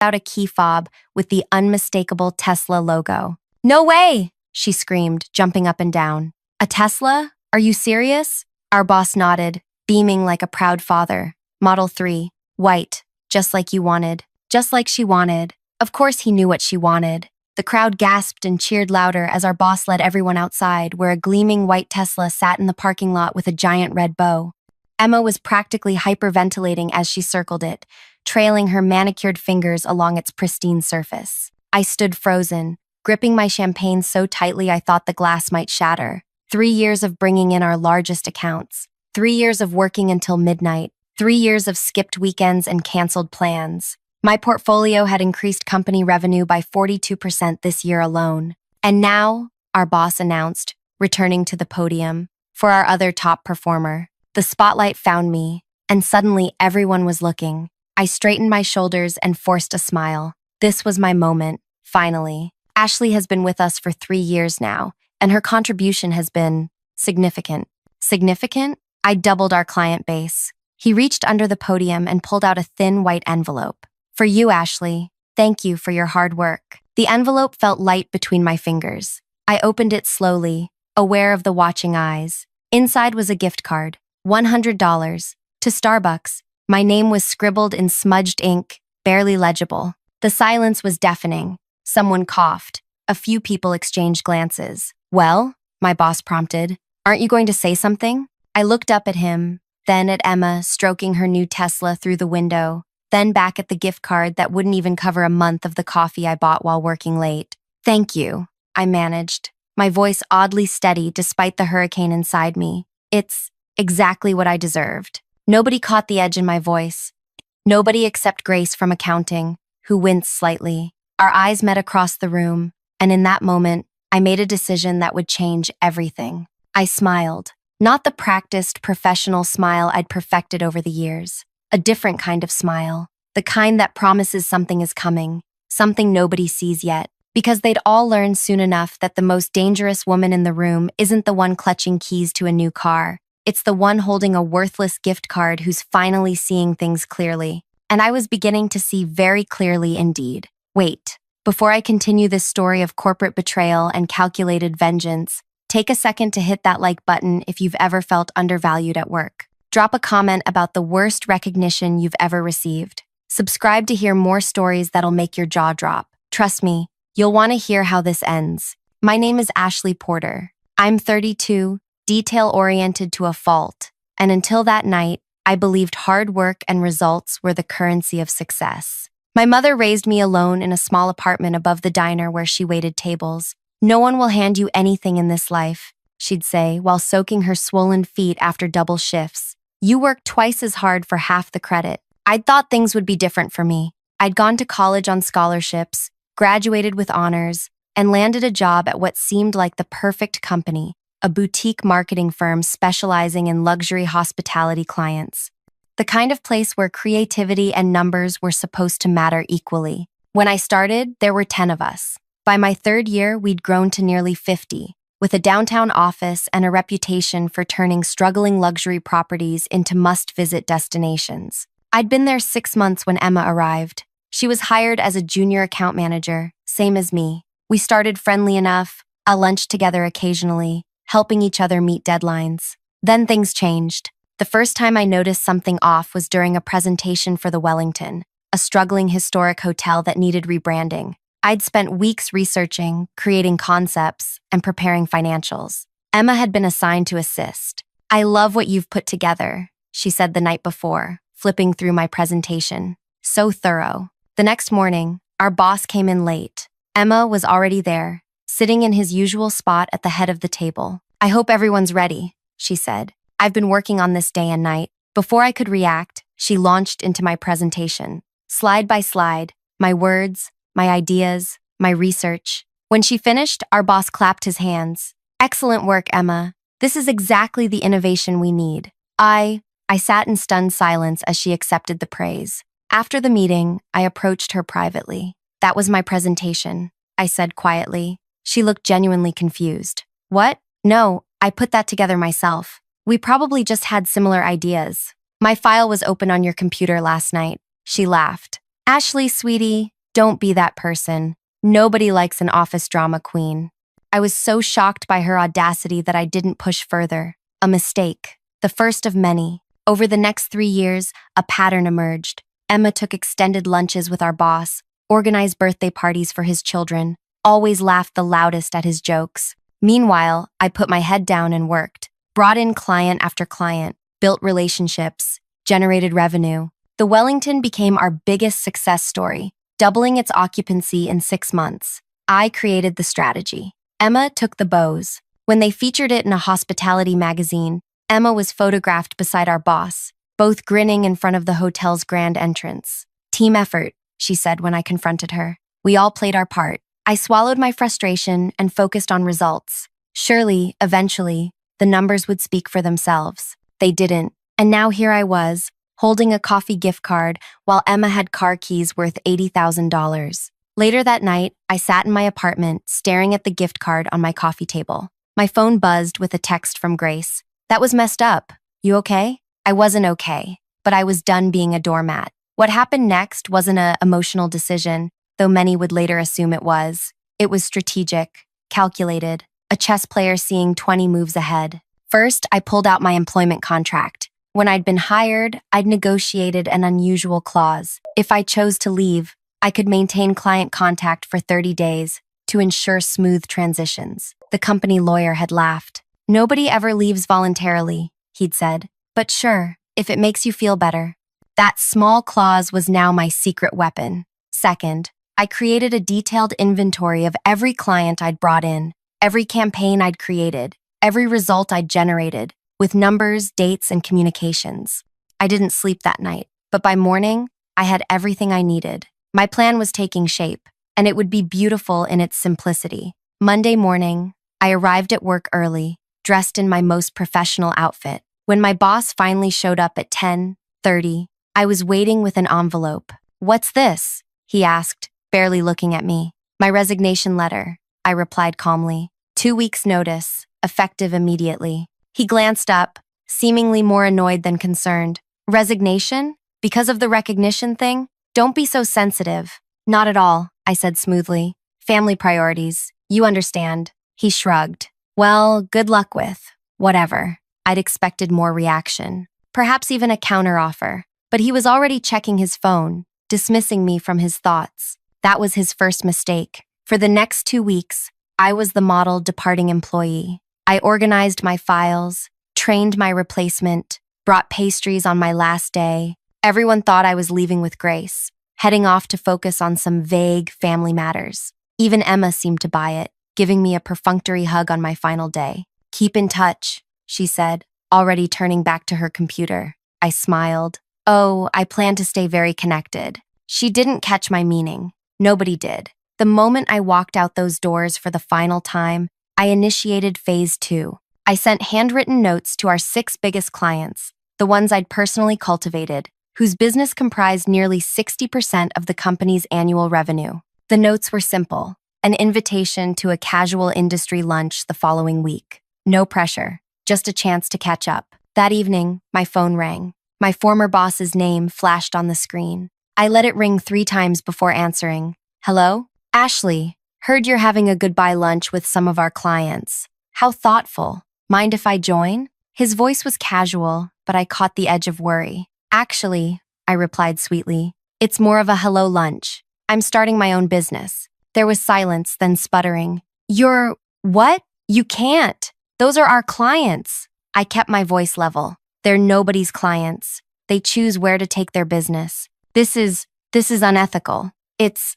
out a key fob with the unmistakable Tesla logo. "No way!" she screamed, jumping up and down. "A Tesla? Are you serious?" Our boss nodded, beaming like a proud father. "Model 3, white, just like you wanted." Just like she wanted. Of course he knew what she wanted. The crowd gasped and cheered louder as our boss led everyone outside, where a gleaming white Tesla sat in the parking lot with a giant red bow. Emma was practically hyperventilating as she circled it, trailing her manicured fingers along its pristine surface. I stood frozen, gripping my champagne so tightly I thought the glass might shatter. 3 years of bringing in our largest accounts. 3 years of working until midnight. 3 years of skipped weekends and canceled plans. My portfolio had increased company revenue by 42% this year alone. And now, our boss announced, returning to the podium, for our other top performer. The spotlight found me, and suddenly everyone was looking. I straightened my shoulders and forced a smile. This was my moment, finally. Ashley has been with us for 3 years now, and her contribution has been significant. Significant? I doubled our client base. He reached under the podium and pulled out a thin white envelope. "For you, Ashley. Thank you for your hard work." The envelope felt light between my fingers. I opened it slowly, aware of the watching eyes. Inside was a gift card, $100, to Starbucks. My name was scribbled in smudged ink, barely legible. The silence was deafening. Someone coughed. A few people exchanged glances. "Well?" my boss prompted. "Aren't you going to say something?" I looked up at him, then at Emma stroking her new Tesla through the window, then back at the gift card that wouldn't even cover a month of the coffee I bought while working late. "Thank you," I managed, my voice oddly steady despite the hurricane inside me. "It's exactly what I deserved." Nobody caught the edge in my voice. Nobody except Grace from accounting, who winced slightly. Our eyes met across the room, and in that moment, I made a decision that would change everything. I smiled. Not the practiced, professional smile I'd perfected over the years. A different kind of smile. The kind that promises something is coming, something nobody sees yet. Because they'd all learn soon enough that the most dangerous woman in the room isn't the one clutching keys to a new car. It's the one holding a worthless gift card who's finally seeing things clearly. And I was beginning to see very clearly indeed. Wait, before I continue this story of corporate betrayal and calculated vengeance, take a second to hit that like button if you've ever felt undervalued at work. Drop a comment about the worst recognition you've ever received. Subscribe to hear more stories that'll make your jaw drop. Trust me, you'll want to hear how this ends. My name is Ashley Porter. I'm 32, detail-oriented to a fault, and until that night, I believed hard work and results were the currency of success. My mother raised me alone in a small apartment above the diner where she waited tables. "No one will hand you anything in this life," she'd say while soaking her swollen feet after double shifts. "You work twice as hard for half the credit." I'd thought things would be different for me. I'd gone to college on scholarships, graduated with honors, and landed a job at what seemed like the perfect company, a boutique marketing firm specializing in luxury hospitality clients. The kind of place where creativity and numbers were supposed to matter equally. When I started, there were 10 of us. By my 3rd year, we'd grown to nearly 50, with a downtown office and a reputation for turning struggling luxury properties into must-visit destinations. I'd been there 6 months when Emma arrived. She was hired as a junior account manager, same as me. We started friendly enough, a lunch together occasionally, helping each other meet deadlines. Then things changed. The first time I noticed something off was during a presentation for the Wellington, a struggling historic hotel that needed rebranding. I'd spent weeks researching, creating concepts, and preparing financials. Emma had been assigned to assist. "I love what you've put together," she said the night before, flipping through my presentation. "So thorough." The next morning, our boss came in late. Emma was already there, sitting in his usual spot at the head of the table. "I hope everyone's ready," she said. "I've been working on this day and night." Before I could react, she launched into my presentation. Slide by slide, my words, my ideas, my research. When she finished, our boss clapped his hands. "Excellent work, Emma. This is exactly the innovation we need." I sat in stunned silence as she accepted the praise. After the meeting, I approached her privately. "That was my presentation," I said quietly. She looked genuinely confused. "What? No, I put that together myself. We probably just had similar ideas. My file was open on your computer last night." She laughed. Ashley, sweetie, don't be that person. Nobody likes an office drama queen. I was so shocked by her audacity that I didn't push further. A mistake. The first of many. Over the next 3 years, a pattern emerged. Emma took extended lunches with our boss, organized birthday parties for his children, always laughed the loudest at his jokes. Meanwhile, I put my head down and worked, brought in client after client, built relationships, generated revenue. The Wellington became our biggest success story, doubling its occupancy in 6 months. I created the strategy. Emma took the bows. When they featured it in a hospitality magazine, Emma was photographed beside our boss, both grinning in front of the hotel's grand entrance. Team effort, she said when I confronted her. We all played our part. I swallowed my frustration and focused on results. Surely, eventually, the numbers would speak for themselves. They didn't. And now here I was, holding a coffee gift card while Emma had car keys worth $80,000. Later that night, I sat in my apartment, staring at the gift card on my coffee table. My phone buzzed with a text from Grace. That was messed up. You okay? I wasn't okay, but I was done being a doormat. What happened next wasn't an emotional decision, though many would later assume it was. It was strategic, calculated, a chess player seeing 20 moves ahead. First, I pulled out my employment contract. When I'd been hired, I'd negotiated an unusual clause. If I chose to leave, I could maintain client contact for 30 days to ensure smooth transitions. The company lawyer had laughed. Nobody ever leaves voluntarily, he'd said. But sure, if it makes you feel better. That small clause was now my secret weapon. Second, I created a detailed inventory of every client I'd brought in, every campaign I'd created, every result I'd generated, with numbers, dates, and communications. I didn't sleep that night, but by morning, I had everything I needed. My plan was taking shape, and it would be beautiful in its simplicity. Monday morning, I arrived at work early, dressed in my most professional outfit. When my boss finally showed up at 10:30, I was waiting with an envelope. "What's this?" he asked, barely looking at me. "My resignation letter," I replied calmly. 2 weeks' notice, effective immediately. He glanced up, seemingly more annoyed than concerned. "Resignation? Because of the recognition thing? Don't be so sensitive." "Not at all," I said smoothly. "Family priorities. You understand." He shrugged. "Well, good luck with whatever." I'd expected more reaction, perhaps even a counteroffer, but he was already checking his phone, dismissing me from his thoughts. That was his first mistake. For the next 2 weeks, I was the model departing employee. I organized my files, trained my replacement, brought pastries on my last day. Everyone thought I was leaving with Grace, heading off to focus on some vague family matters. Even Emma seemed to buy it, giving me a perfunctory hug on my final day. "Keep in touch," she said, already turning back to her computer. I smiled. "Oh, I plan to stay very connected." She didn't catch my meaning. Nobody did. The moment I walked out those doors for the final time, I initiated phase 2. I sent handwritten notes to our 6 biggest clients, the ones I'd personally cultivated, whose business comprised nearly 60% of the company's annual revenue. The notes were simple, an invitation to a casual industry lunch the following week. No pressure, just a chance to catch up. That evening, my phone rang. My former boss's name flashed on the screen. I let it ring 3 times before answering. "Hello? Ashley, heard you're having a goodbye lunch with some of our clients. How thoughtful. Mind if I join?" His voice was casual, but I caught the edge of worry. "Actually," I replied sweetly, "it's more of a hello lunch. I'm starting my own business." There was silence, then sputtering. "You're… what? You can't. Those are our clients." I kept my voice level. "They're nobody's clients. They choose where to take their business. This is unethical. It's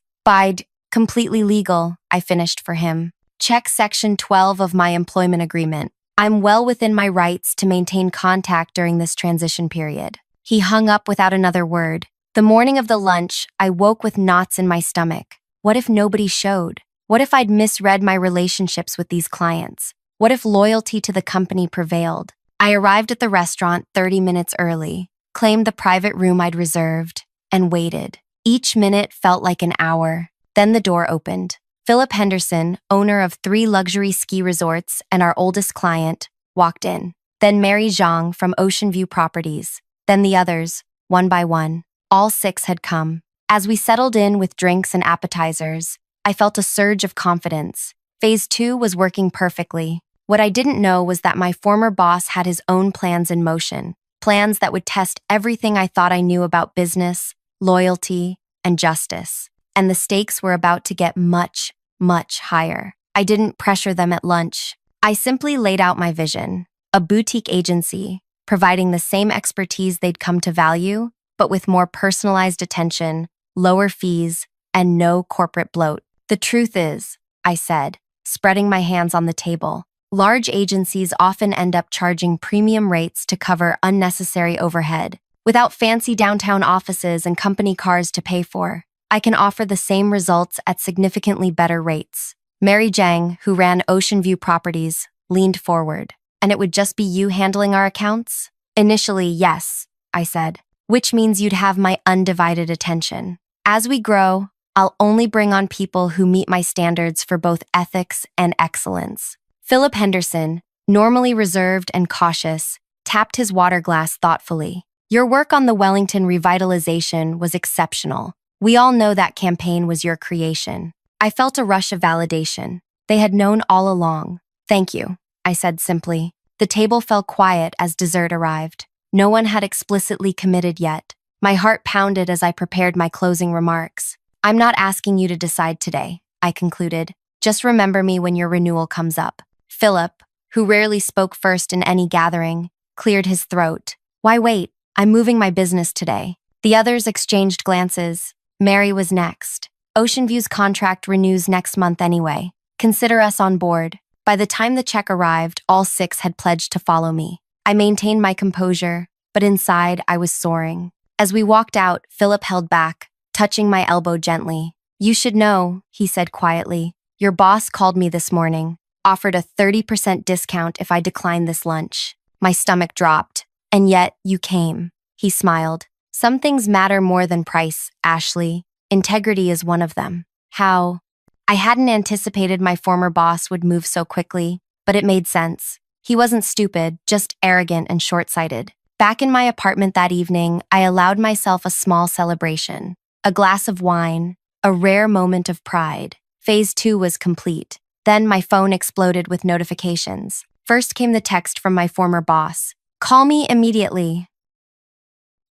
completely legal," I finished for him. "Check Section 12 of my employment agreement. I'm well within my rights to maintain contact during this transition period." He hung up without another word. The morning of the lunch, I woke with knots in my stomach. What if nobody showed? What if I'd misread my relationships with these clients? What if loyalty to the company prevailed? I arrived at the restaurant 30 minutes early, claimed the private room I'd reserved, and waited. Each minute felt like an hour. Then the door opened. Philip Henderson, owner of 3 luxury ski resorts and our oldest client, walked in. Then Mary Zhang from Ocean View Properties. Then the others, one by one. All 6 had come. As we settled in with drinks and appetizers, I felt a surge of confidence. Phase 2 was working perfectly. What I didn't know was that my former boss had his own plans in motion, plans that would test everything I thought I knew about business, loyalty, and justice. And the stakes were about to get much, much higher. I didn't pressure them at lunch. I simply laid out my vision, a boutique agency, providing the same expertise they'd come to value, but with more personalized attention, lower fees, and no corporate bloat. The truth is, I said, spreading my hands on the table, large agencies often end up charging premium rates to cover unnecessary overhead. Without fancy downtown offices and company cars to pay for, I can offer the same results at significantly better rates. Mary Jang, who ran Ocean View Properties, leaned forward. And it would just be you handling our accounts? Initially, yes, I said, which means you'd have my undivided attention. As we grow, I'll only bring on people who meet my standards for both ethics and excellence. Philip Henderson, normally reserved and cautious, tapped his water glass thoughtfully. Your work on the Wellington revitalization was exceptional. We all know that campaign was your creation. I felt a rush of validation. They had known all along. Thank you, I said simply. The table fell quiet as dessert arrived. No one had explicitly committed yet. My heart pounded as I prepared my closing remarks. I'm not asking you to decide today, I concluded. Just remember me when your renewal comes up. Philip, who rarely spoke first in any gathering, cleared his throat. Why wait? I'm moving my business today. The others exchanged glances. Mary was next. Ocean View's contract renews next month anyway. Consider us on board. By the time the check arrived, all 6 had pledged to follow me. I maintained my composure, but inside I was soaring. As we walked out, Philip held back, touching my elbow gently. You should know, he said quietly. Your boss called me this morning, offered a 30% discount if I declined this lunch. My stomach dropped. And yet, you came. He smiled. Some things matter more than price, Ashley. Integrity is one of them. How? I hadn't anticipated my former boss would move so quickly, but it made sense. He wasn't stupid, just arrogant and short-sighted. Back in my apartment that evening, I allowed myself a small celebration. A glass of wine, a rare moment of pride. Phase 2 was complete. Then my phone exploded with notifications. First came the text from my former boss. Call me immediately.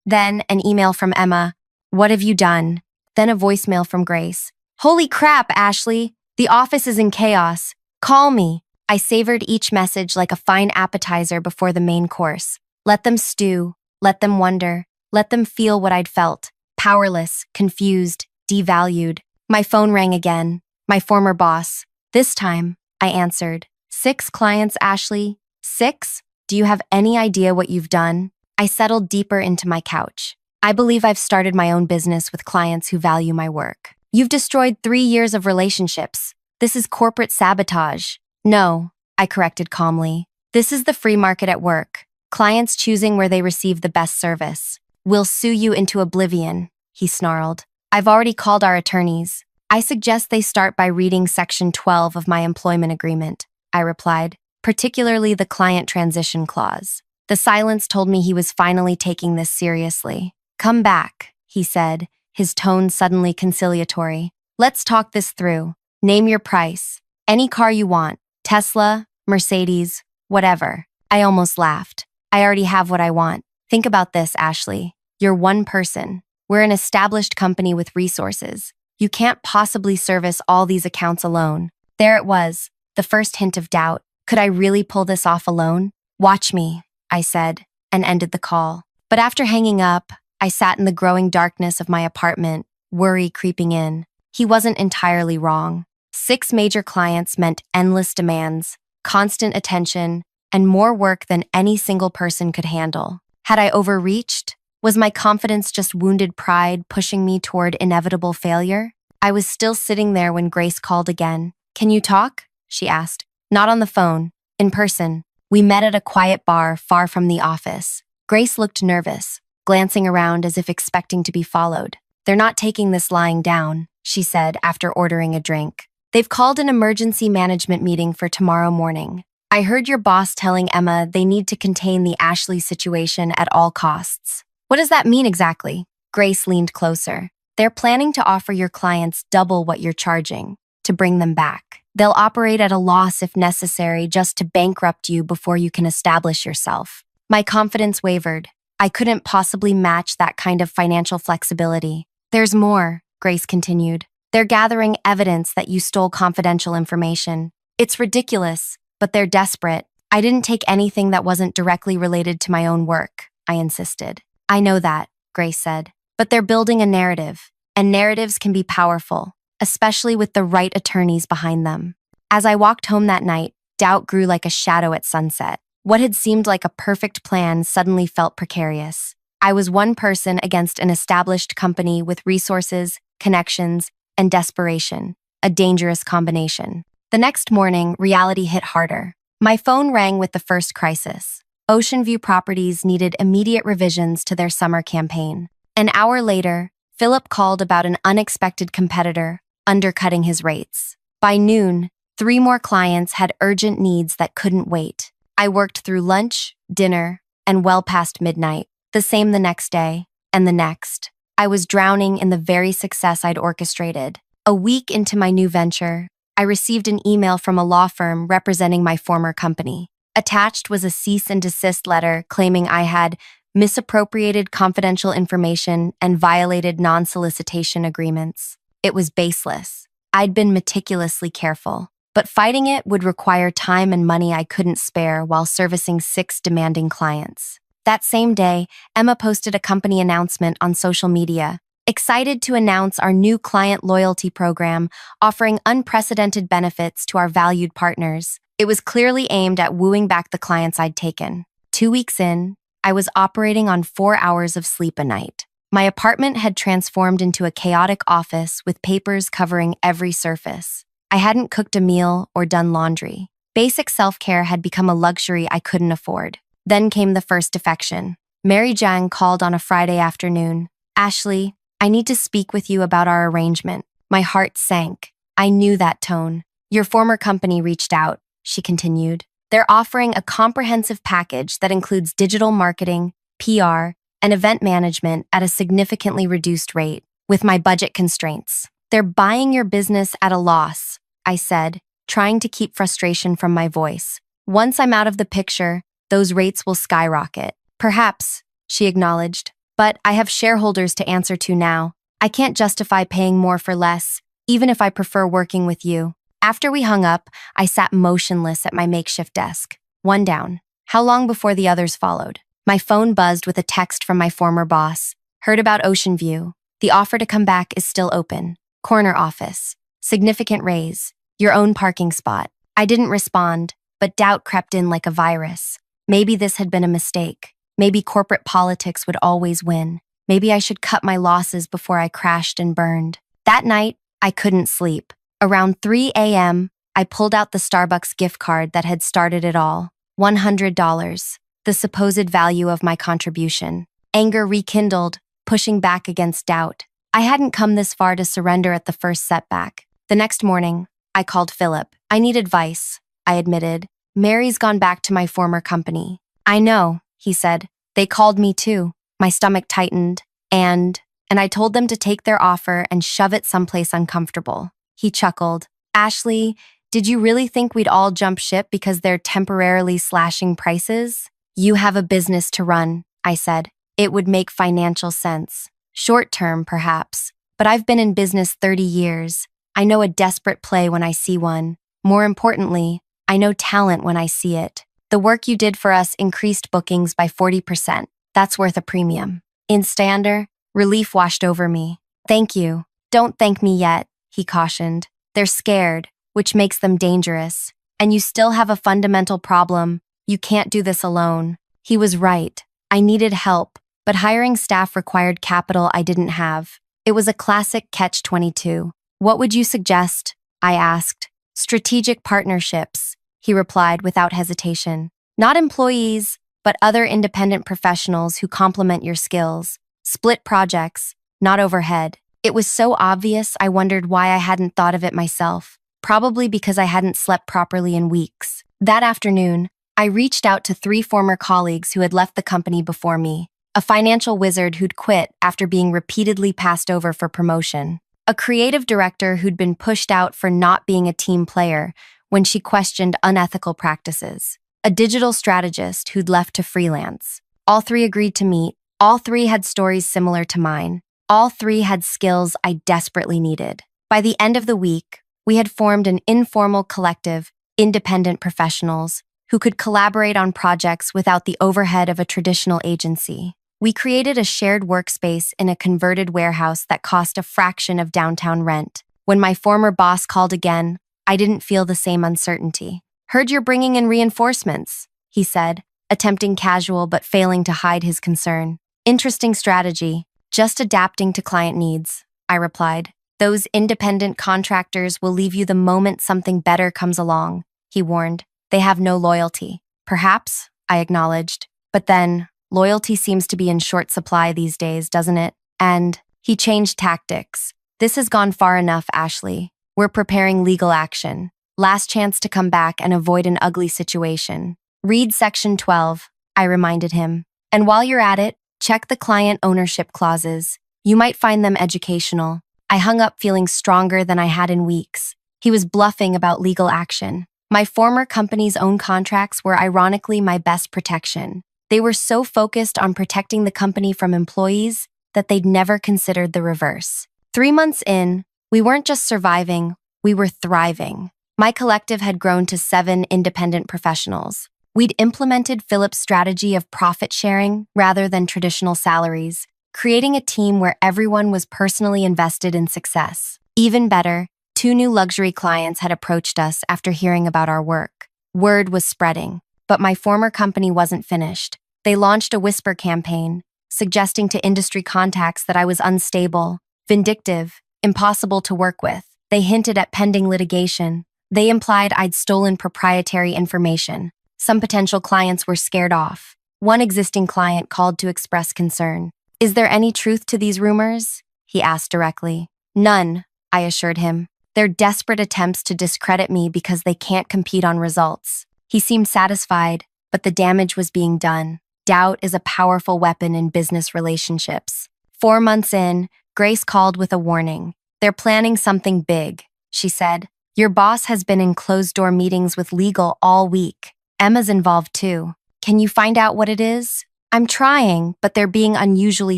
Then an email from Emma. What have you done? Then a voicemail from Grace. Holy crap, Ashley! The office is in chaos. Call me. I savored each message like a fine appetizer before the main course. Let them stew. Let them wonder. Let them feel what I'd felt. Powerless, confused, devalued. My phone rang again. My former boss. This time, I answered. 6 clients, Ashley? 6? Do you have any idea what you've done? I settled deeper into my couch. I believe I've started my own business with clients who value my work. You've destroyed 3 years of relationships. This is corporate sabotage. No, I corrected calmly. This is the free market at work. Clients choosing where they receive the best service. We'll sue you into oblivion, he snarled. I've already called our attorneys. I suggest they start by reading Section 12 of my employment agreement, I replied, particularly the client transition clause. The silence told me he was finally taking this seriously. Come back, he said, his tone suddenly conciliatory. Let's talk this through. Name your price. Any car you want. Tesla, Mercedes, whatever. I almost laughed. I already have what I want. Think about this, Ashley. You're one person. We're an established company with resources. You can't possibly service all these accounts alone. There it was, the first hint of doubt. Could I really pull this off alone? Watch me, I said, and ended the call. But after hanging up, I sat in the growing darkness of my apartment, worry creeping in. He wasn't entirely wrong. 6 major clients meant endless demands, constant attention, and more work than any single person could handle. Had I overreached? Was my confidence just wounded pride pushing me toward inevitable failure? I was still sitting there when Grace called again. Can you talk? She asked. Not on the phone. In person. We met at a quiet bar far from the office. Grace looked nervous, glancing around as if expecting to be followed. They're not taking this lying down, she said after ordering a drink. They've called an emergency management meeting for tomorrow morning. I heard your boss telling Emma they need to contain the Ashley situation at all costs. What does that mean exactly? Grace leaned closer. They're planning to offer your clients double what you're charging to bring them back. They'll operate at a loss if necessary just to bankrupt you before you can establish yourself. My confidence wavered. I couldn't possibly match that kind of financial flexibility. There's more, Grace continued. They're gathering evidence that you stole confidential information. It's ridiculous, but they're desperate. I didn't take anything that wasn't directly related to my own work, I insisted. I know that, Grace said. But they're building a narrative, and narratives can be powerful, especially with the right attorneys behind them. As I walked home that night, doubt grew like a shadow at sunset. What had seemed like a perfect plan suddenly felt precarious. I was one person against an established company with resources, connections, and desperation, a dangerous combination. The next morning, reality hit harder. My phone rang with the first crisis. Ocean View Properties needed immediate revisions to their summer campaign. An hour later, Philip called about an unexpected competitor undercutting his rates. By noon, 3 more clients had urgent needs that couldn't wait. I worked through lunch, dinner, and well past midnight. The same the next day, and the next. I was drowning in the very success I'd orchestrated. A week into my new venture, I received an email from a law firm representing my former company. Attached was a cease and desist letter claiming I had misappropriated confidential information and violated non-solicitation agreements. It was baseless. I'd been meticulously careful, but fighting it would require time and money I couldn't spare while servicing 6 demanding clients. That same day, Emma posted a company announcement on social media, excited to announce our new client loyalty program offering unprecedented benefits to our valued partners. It was clearly aimed at wooing back the clients I'd taken. 2 weeks in, I was operating on 4 hours of sleep a night. My apartment had transformed into a chaotic office with papers covering every surface. I hadn't cooked a meal or done laundry. Basic self-care had become a luxury I couldn't afford. Then came the first defection. Mary Jang called on a Friday afternoon. "Ashley, I need to speak with you about our arrangement." My heart sank. I knew that tone. "Your former company reached out," she continued. "They're offering a comprehensive package that includes digital marketing, PR, and event management at a significantly reduced rate, with my budget constraints. They're buying your business at a loss," I said, trying to keep frustration from my voice. "Once I'm out of the picture, those rates will skyrocket." "Perhaps," she acknowledged, "but I have shareholders to answer to now. I can't justify paying more for less, even if I prefer working with you." After we hung up, I sat motionless at my makeshift desk, one down. How long before the others followed? My phone buzzed with a text from my former boss. "Heard about Ocean View. The offer to come back is still open. Corner office. Significant raise. Your own parking spot." I didn't respond, but doubt crept in like a virus. Maybe this had been a mistake. Maybe corporate politics would always win. Maybe I should cut my losses before I crashed and burned. That night, I couldn't sleep. Around 3 a.m., I pulled out the Starbucks gift card that had started it all. $100, the supposed value of my contribution. Anger rekindled, pushing back against doubt. I hadn't come this far to surrender at the first setback. The next morning, I called Philip. "I need advice," I admitted. "Mary's gone back to my former company." "I know," he said. "They called me too." My stomach tightened, and I told them to take their offer and shove it someplace uncomfortable. He chuckled. "Ashley, did you really think we'd all jump ship because they're temporarily slashing prices?" "You have a business to run," I said. "It would make financial sense. Short term, perhaps, but I've been in business 30 years. I know a desperate play when I see one. More importantly, I know talent when I see it. The work you did for us increased bookings by 40%. That's worth a premium." Instander, relief washed over me. "Thank you. Don't thank me yet," he cautioned. "They're scared, which makes them dangerous. And you still have a fundamental problem. You can't do this alone." He was right. I needed help, but hiring staff required capital I didn't have. It was a classic catch-22. "What would you suggest?" I asked. "Strategic partnerships," he replied without hesitation. "Not employees, but other independent professionals who complement your skills. Split projects, not overhead." It was so obvious I wondered why I hadn't thought of it myself. Probably because I hadn't slept properly in weeks. That afternoon, I reached out to 3 former colleagues who had left the company before me. a financial wizard who'd quit after being repeatedly passed over for promotion, a creative director who'd been pushed out for not being a team player when she questioned unethical practices, a digital strategist who'd left to freelance. All three agreed to meet. All three had stories similar to mine. All three had skills I desperately needed. By the end of the week, we had formed an informal collective, independent professionals who could collaborate on projects without the overhead of a traditional agency. We created a shared workspace in a converted warehouse that cost a fraction of downtown rent. When my former boss called again, I didn't feel the same uncertainty. "Heard you're bringing in reinforcements," he said, attempting casual but failing to hide his concern. "Interesting strategy. Just adapting to client needs," I replied. "Those independent contractors will leave you the moment something better comes along," he warned. "They have no loyalty." "Perhaps," I acknowledged. "But then, loyalty seems to be in short supply these days, doesn't it?" And he changed tactics. "This has gone far enough, Ashley. We're preparing legal action. Last chance to come back and avoid an ugly situation. Read Section 12, I reminded him. "And while you're at it, check the client ownership clauses. You might find them educational." I hung up feeling stronger than I had in weeks. He was bluffing about legal action. My former company's own contracts were ironically my best protection. They were so focused on protecting the company from employees that they'd never considered the reverse. 3 months in, we weren't just surviving, we were thriving. My collective had grown to 7 independent professionals. We'd implemented Philip's strategy of profit sharing rather than traditional salaries, creating a team where everyone was personally invested in success. Even better, 2 new luxury clients had approached us after hearing about our work. Word was spreading, but my former company wasn't finished. They launched a whisper campaign, suggesting to industry contacts that I was unstable, vindictive, impossible to work with. They hinted at pending litigation. They implied I'd stolen proprietary information. Some potential clients were scared off. One existing client called to express concern. "Is there any truth to these rumors?" he asked directly. "None," I assured him. "They're desperate attempts to discredit me because they can't compete on results." He seemed satisfied, but the damage was being done. Doubt is a powerful weapon in business relationships. 4 months in, Grace called with a warning. "They're planning something big," she said. "Your boss has been in closed-door meetings with legal all week. Emma's involved too. Can you find out what it is?" "I'm trying, but they're being unusually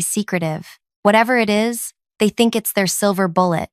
secretive. Whatever it is, they think it's their silver bullet."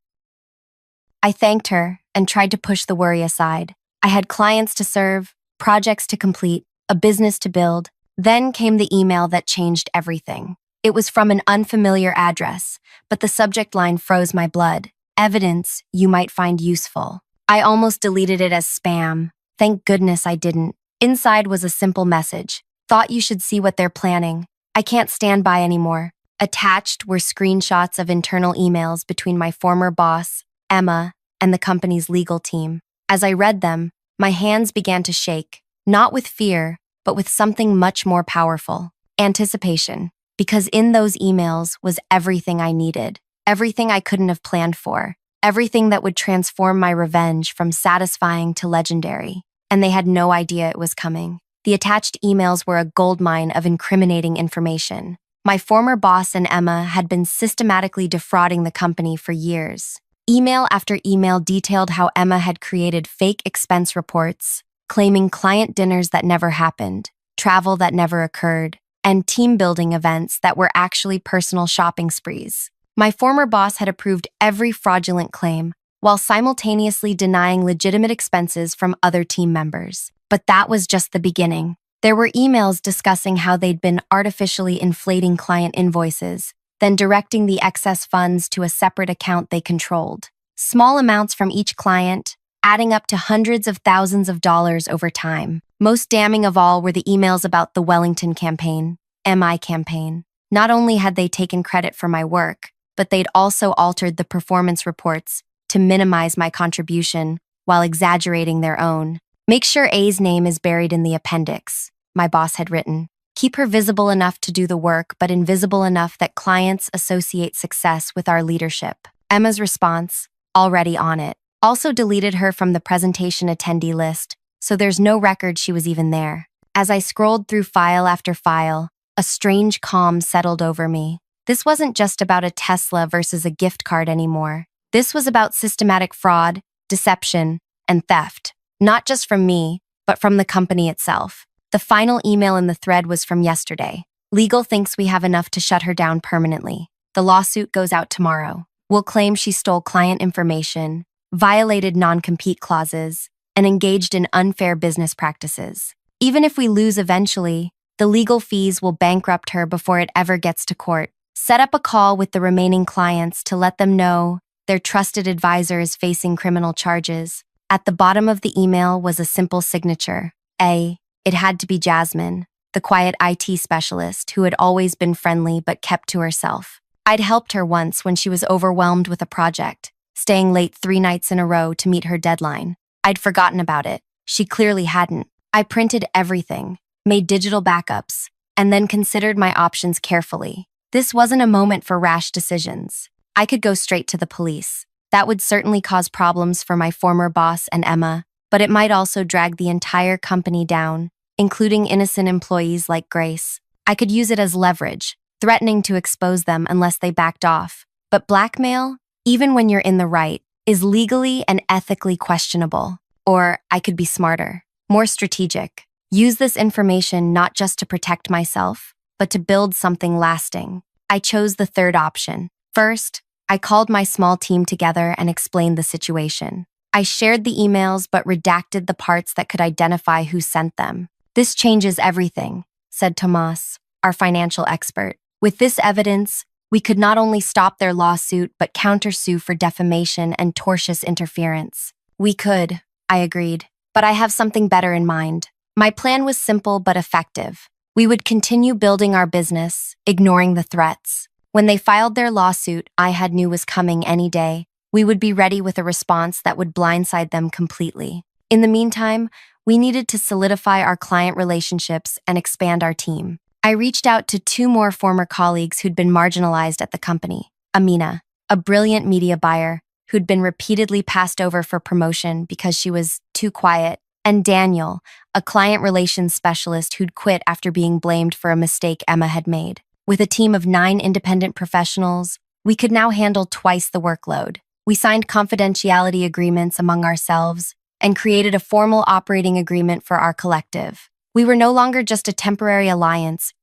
I thanked her and tried to push the worry aside. I had clients to serve, projects to complete, a business to build. Then came the email that changed everything. It was from an unfamiliar address, but the subject line froze my blood. "Evidence you might find useful." I almost deleted it as spam. Thank goodness I didn't. Inside was a simple message. "Thought you should see what they're planning. I can't stand by anymore." Attached were screenshots of internal emails between my former boss, Emma, and the company's legal team. As I read them, my hands began to shake, not with fear, but with something much more powerful: anticipation. Because in those emails was everything I needed, everything I couldn't have planned for, everything that would transform my revenge from satisfying to legendary. And they had no idea it was coming. The attached emails were a goldmine of incriminating information. My former boss and Emma had been systematically defrauding the company for years. Email after email detailed how Emma had created fake expense reports, claiming client dinners that never happened, travel that never occurred, and team-building events that were actually personal shopping sprees. My former boss had approved every fraudulent claim, while simultaneously denying legitimate expenses from other team members. But that was just the beginning. There were emails discussing how they'd been artificially inflating client invoices, then directing the excess funds to a separate account they controlled. Small amounts from each client, adding up to hundreds of thousands of dollars over time. Most damning of all were the emails about the Wellington campaign, MI campaign. Not only had they taken credit for my work, but they'd also altered the performance reports to minimize my contribution while exaggerating their own. "Make sure A's name is buried in the appendix," my boss had written. "Keep her visible enough to do the work, but invisible enough that clients associate success with our leadership." Emma's response, "Already on it." Also deleted her from the presentation attendee list, so there's no record she was even there. As I scrolled through file after file, A strange calm settled over me. This wasn't just about a Tesla versus a gift card anymore. This was about systematic fraud, deception, and theft. Not just from me, but from the company itself. The final email in the thread was from yesterday. Legal thinks we have enough to shut her down permanently. The lawsuit goes out tomorrow. We'll claim she stole client information, violated non-compete clauses, and engaged in unfair business practices. Even if we lose eventually, the legal fees will bankrupt her before it ever gets to court. Set up a call with the remaining clients to let them know their trusted advisor is facing criminal charges. At the bottom of the email was a simple signature. It had to be Jasmine, the quiet IT specialist who had always been friendly but kept to herself. I'd helped her once when she was overwhelmed with a project, staying late 3 nights in a row to meet her deadline. I'd forgotten about it. She clearly hadn't. I printed everything, made digital backups, and then considered my options carefully. This wasn't a moment for rash decisions. I could go straight to the police. That would certainly cause problems for my former boss and Emma, but it might also drag the entire company down, including innocent employees like Grace. I could use it as leverage, threatening to expose them unless they backed off. But blackmail, even when you're in the right, is legally and ethically questionable. Or I could be smarter, more strategic. Use this information not just to protect myself, but to build something lasting. I chose the third option. First, I called my small team together and explained the situation. I shared the emails but redacted the parts that could identify who sent them. This changes everything, said Tomas, our financial expert. With this evidence, we could not only stop their lawsuit but countersue for defamation and tortious interference. We could, I agreed, but I have something better in mind. My plan was simple but effective. We would continue building our business, ignoring the threats. When they filed their lawsuit I had knew was coming any day, we would be ready with a response that would blindside them completely. In the meantime, we needed to solidify our client relationships and expand our team. I reached out to 2 more former colleagues who'd been marginalized at the company. Amina, a brilliant media buyer who'd been repeatedly passed over for promotion because she was too quiet, and Daniel, a client relations specialist who'd quit after being blamed for a mistake Emma had made. With a team of 9 independent professionals, we could now handle twice the workload. We signed confidentiality agreements among ourselves and created a formal operating agreement for our collective. We were no longer just a temporary alliance.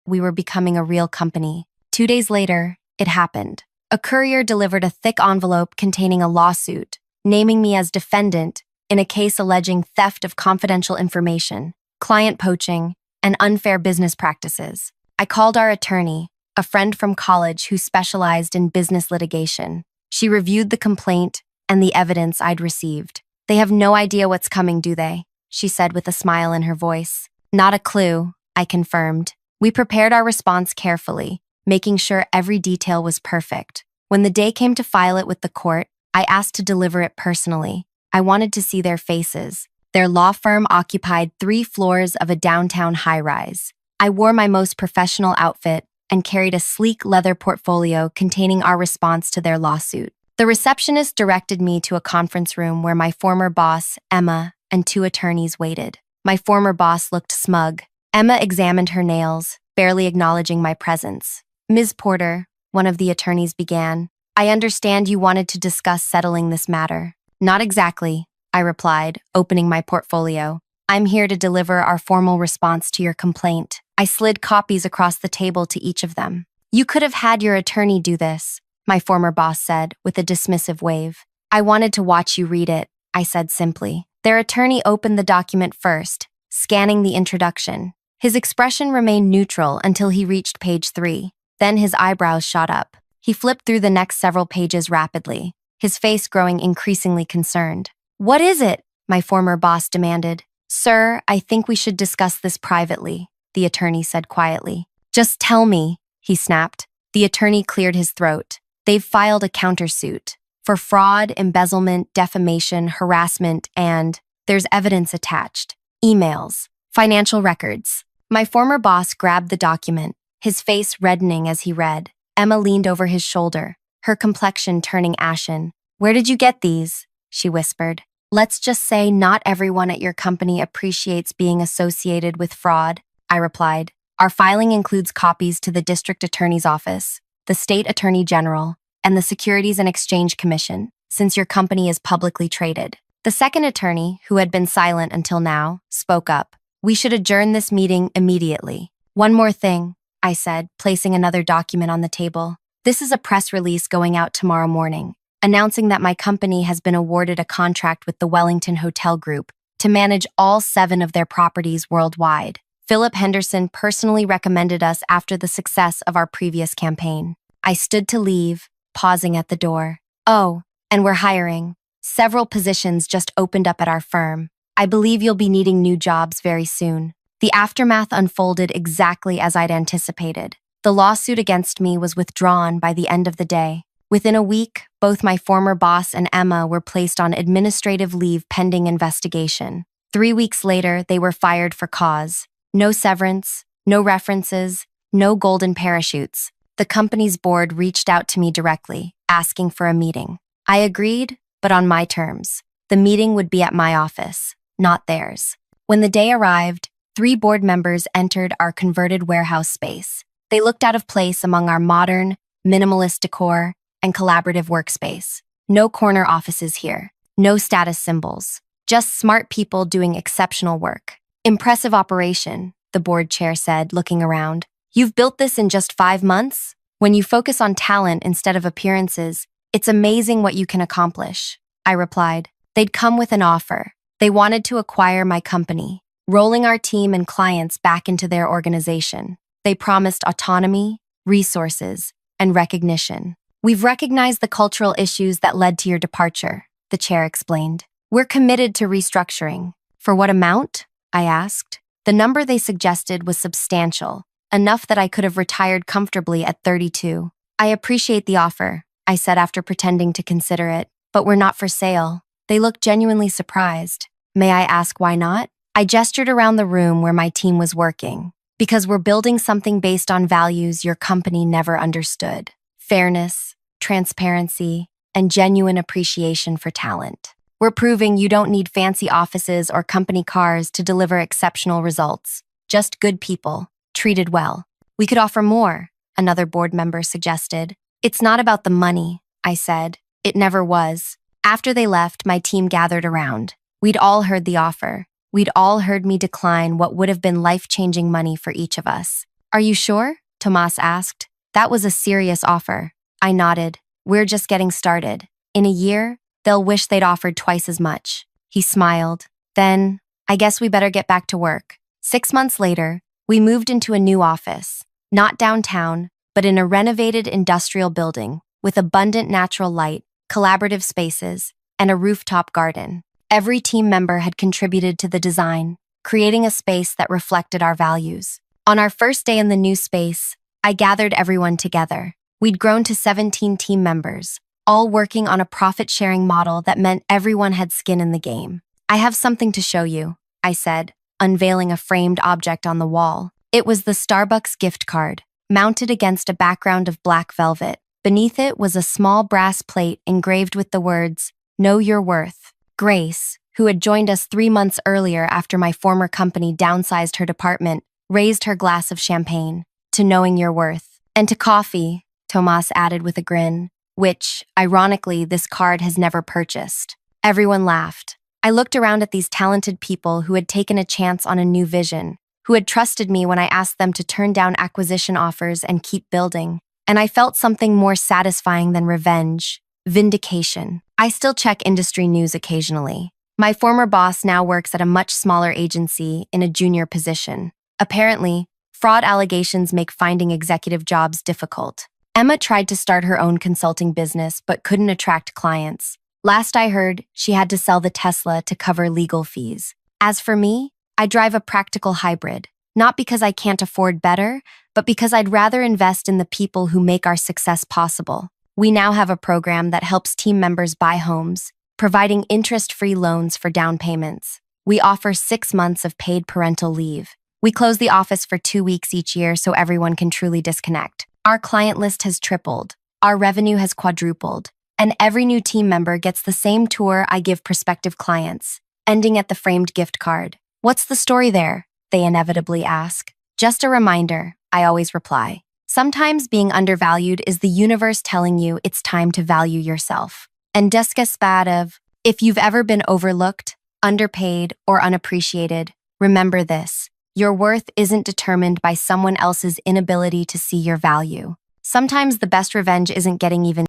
We were becoming a real company. 2 days later, it happened. A courier delivered a thick envelope containing a lawsuit, naming me as defendant in a case alleging theft of confidential information, client poaching, and unfair business practices. I called our attorney, a friend from college who specialized in business litigation. She reviewed the complaint and the evidence I'd received. They have no idea what's coming, do they? She said with a smile in her voice. Not a clue, I confirmed. We prepared our response carefully, making sure every detail was perfect. When the day came to file it with the court, I asked to deliver it personally. I wanted to see their faces. Their law firm occupied 3 floors of a downtown high-rise. I wore my most professional outfit and carried a sleek leather portfolio containing our response to their lawsuit. The receptionist directed me to a conference room where my former boss, Emma, and 2 attorneys waited. My former boss looked smug. Emma examined her nails, barely acknowledging my presence. Ms. Porter, one of the attorneys began, I understand you wanted to discuss settling this matter. Not exactly, I replied, opening my portfolio. I'm here to deliver our formal response to your complaint. I slid copies across the table to each of them. You could have had your attorney do this, my former boss said, with a dismissive wave. I wanted to watch you read it, I said simply. Their attorney opened the document first, scanning the introduction. His expression remained neutral until he reached page 3. Then his eyebrows shot up. He flipped through the next several pages rapidly, his face growing increasingly concerned. What is it? My former boss demanded. Sir, I think we should discuss this privately, the attorney said quietly. Just tell me, he snapped. The attorney cleared his throat. They've filed a countersuit for fraud, embezzlement, defamation, harassment, and there's evidence attached. Emails, financial records. My former boss grabbed the document, his face reddening as he read. Emma leaned over his shoulder, her complexion turning ashen. Where did you get these? She whispered. Let's just say not everyone at your company appreciates being associated with fraud, I replied. Our filing includes copies to the District Attorney's Office, the State Attorney General, and the Securities and Exchange Commission, since your company is publicly traded. The second attorney, who had been silent until now, spoke up. We should adjourn this meeting immediately. One more thing, I said, placing another document on the table. This is a press release going out tomorrow morning, announcing that my company has been awarded a contract with the Wellington Hotel Group to manage all 7 of their properties worldwide. Philip Henderson personally recommended us after the success of our previous campaign. I stood to leave, pausing at the door. Oh, and we're hiring. Several positions just opened up at our firm. I believe you'll be needing new jobs very soon. The aftermath unfolded exactly as I'd anticipated. The lawsuit against me was withdrawn by the end of the day. Within a week, both my former boss and Emma were placed on administrative leave pending investigation. 3 weeks later, they were fired for cause. No severance, no references, no golden parachutes. The company's board reached out to me directly, asking for a meeting. I agreed, but on my terms. The meeting would be at my office, not theirs. When the day arrived, 3 board members entered our converted warehouse space. They looked out of place among our modern, minimalist decor and collaborative workspace. No corner offices here, no status symbols, just smart people doing exceptional work. Impressive operation, the board chair said, looking around. You've built this in just 5 months? When you focus on talent instead of appearances, it's amazing what you can accomplish. I replied. They'd come with an offer. They wanted to acquire my company, rolling our team and clients back into their organization. They promised autonomy, resources, and recognition. We've recognized the cultural issues that led to your departure, the chair explained. We're committed to restructuring. For what amount? I asked. The number they suggested was substantial, enough that I could have retired comfortably at 32. I appreciate the offer, I said after pretending to consider it, but we're not for sale. They looked genuinely surprised. May I ask why not? I gestured around the room where my team was working. Because we're building something based on values your company never understood. Fairness, transparency, and genuine appreciation for talent. We're proving you don't need fancy offices or company cars to deliver exceptional results. Just good people, treated well. We could offer more, another board member suggested. It's not about the money, I said. It never was. After they left, my team gathered around. We'd all heard the offer. We'd all heard me decline what would have been life-changing money for each of us. Are you sure? Tomas asked. That was a serious offer. I nodded. We're just getting started. In a year, they'll wish they'd offered twice as much. He smiled. Then, I guess we better get back to work. 6 months later, we moved into a new office. Not downtown, but in a renovated industrial building with abundant natural light, collaborative spaces, and a rooftop garden. Every team member had contributed to the design, creating a space that reflected our values. On our first day in the new space, I gathered everyone together. We'd grown to 17 team members, all working on a profit-sharing model that meant everyone had skin in the game. I have something to show you, I said, unveiling a framed object on the wall. It was the Starbucks gift card, mounted against a background of black velvet. Beneath it was a small brass plate engraved with the words, "Know your worth." Grace, who had joined us 3 months earlier after my former company downsized her department, raised her glass of champagne. To knowing your worth. And to coffee, Tomas added with a grin, which, ironically, this card has never purchased. Everyone laughed. I looked around at these talented people who had taken a chance on a new vision, who had trusted me when I asked them to turn down acquisition offers and keep building. And I felt something more satisfying than revenge. Vindication. I still check industry news occasionally. My former boss now works at a much smaller agency in a junior position. Apparently, fraud allegations make finding executive jobs difficult. Emma tried to start her own consulting business but couldn't attract clients. Last I heard, she had to sell the Tesla to cover legal fees. As for me, I drive a practical hybrid, not because I can't afford better, but because I'd rather invest in the people who make our success possible. We now have a program that helps team members buy homes, providing interest-free loans for down payments. We offer 6 months of paid parental leave. We close the office for 2 weeks each year so everyone can truly disconnect. Our client list has tripled. Our revenue has quadrupled. And every new team member gets the same tour I give prospective clients, ending at the framed gift card. What's the story there? They inevitably ask. Just a reminder, I always reply. Sometimes being undervalued is the universe telling you it's time to value yourself. And Deska Spadev, if you've ever been overlooked, underpaid, or unappreciated, remember this. Your worth isn't determined by someone else's inability to see your value. Sometimes the best revenge isn't getting even,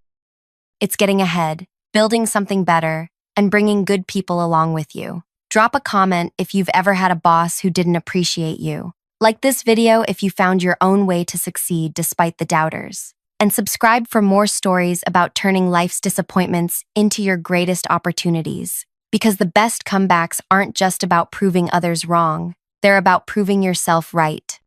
it's getting ahead, building something better, and bringing good people along with you. Drop a comment if you've ever had a boss who didn't appreciate you. Like this video if you found your own way to succeed despite the doubters. And subscribe for more stories about turning life's disappointments into your greatest opportunities. Because the best comebacks aren't just about proving others wrong, they're about proving yourself right.